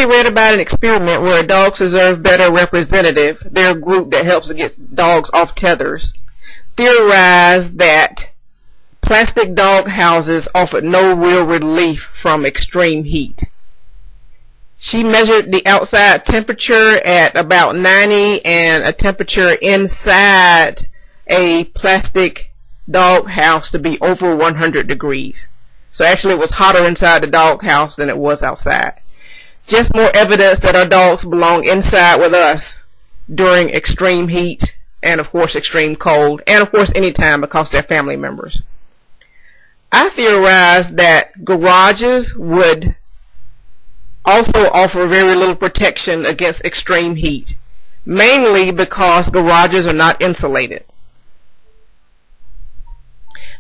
recently read about an experiment where Dogs Deserve Better representative, their group that helps get dogs off tethers, theorized that plastic dog houses offered no real relief from extreme heat. She measured the outside temperature at about 90 and a temperature inside a plastic dog house to be over 100 degrees. So actually it was hotter inside the dog house than it was outside. Just more evidence that our dogs belong inside with us during extreme heat and of course extreme cold and of course anytime because they're family members. I theorized that garages would also offer very little protection against extreme heat, mainly because garages are not insulated.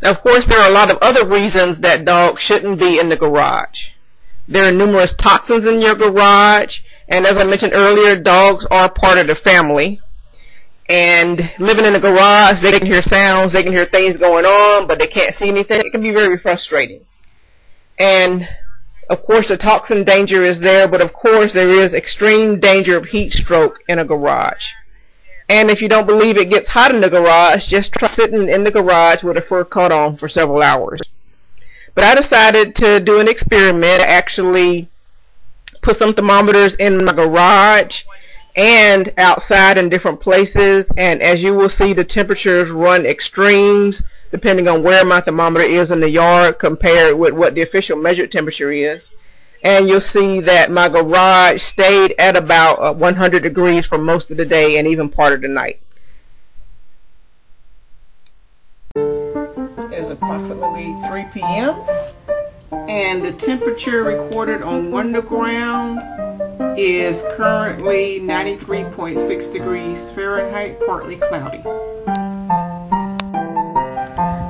Now, of course, there are a lot of other reasons that dogs shouldn't be in the garage. There are numerous toxins in your garage, and as I mentioned earlier, dogs are part of the family. And living in a garage, they can hear sounds, they can hear things going on, but they can't see anything. It can be very frustrating. And of course, the toxin danger is there, but of course, there is extreme danger of heat stroke in a garage. And if you don't believe it gets hot in the garage, just try sitting in the garage with a fur coat on for several hours. But I decided to do an experiment, actually put some thermometers in my garage and outside in different places, and as you will see, the temperatures run extremes depending on where my thermometer is in the yard compared with what the official measured temperature is. And you'll see that my garage stayed at about 100 degrees for most of the day and even part of the night. It's approximately 3 p.m. and the temperature recorded on Wonderground is currently 93.6 degrees Fahrenheit, partly cloudy.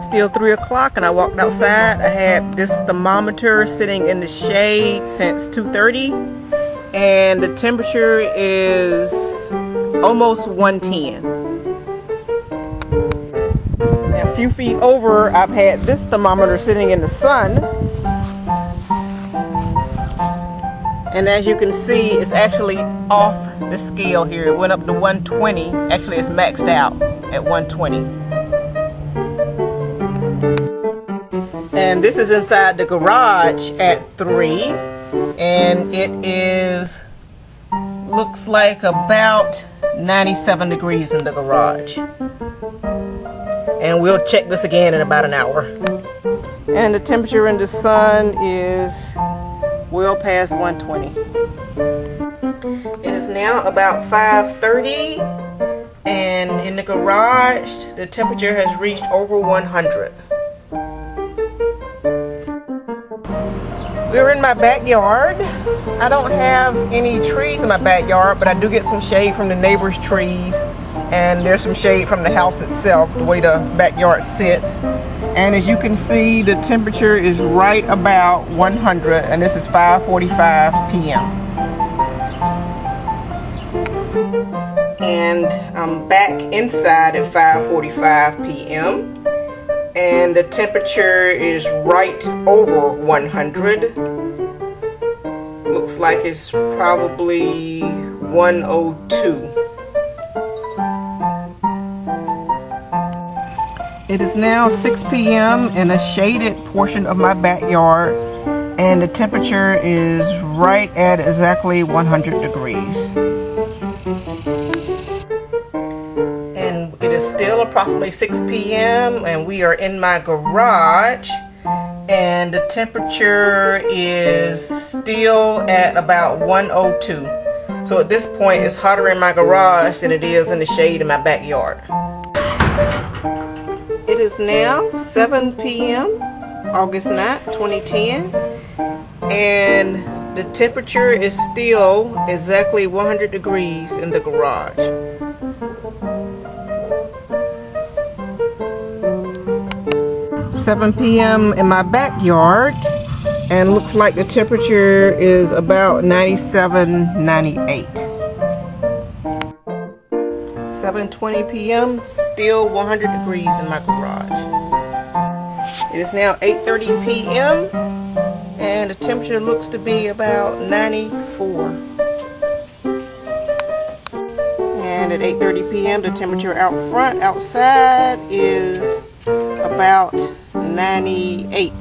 Still 3 o'clock and I walked outside. I had this thermometer sitting in the shade since 2:30 and the temperature is almost 110. Now, a few feet over, I've had this thermometer sitting in the sun, and as you can see, it's actually off the scale here. It went up to 120. Actually, it's maxed out at 120. And this is inside the garage at 3, and it is, looks like about 97 degrees in the garage. And we'll check this again in about an hour. And the temperature in the sun is well past 120. It is now about 5:30, and in the garage the temperature has reached over 100. We're in my backyard. I don't have any trees in my backyard, but I do get some shade from the neighbor's trees, and there's some shade from the house itself, the way the backyard sits. And as you can see, the temperature is right about 100, and this is 5:45 p.m. And I'm back inside at 5:45 p.m. and the temperature is right over 100. Looks like it's probably 102. It is now 6 p.m. in a shaded portion of my backyard, and the temperature is right at exactly 100 degrees. And it is still approximately 6 p.m. and we are in my garage, and the temperature is still at about 102. So at this point, it's hotter in my garage than it is in the shade in my backyard. It is now 7 p.m. August 9th, 2010, and the temperature is still exactly 100 degrees in the garage. $7 p.m. in my backyard, and looks like the temperature is about 97, 98. 7:20 p.m. still 100 degrees in my garage. It is now 8:30 p.m. and the temperature looks to be about 94. And at 8:30 p.m. the temperature out front outside is about 98.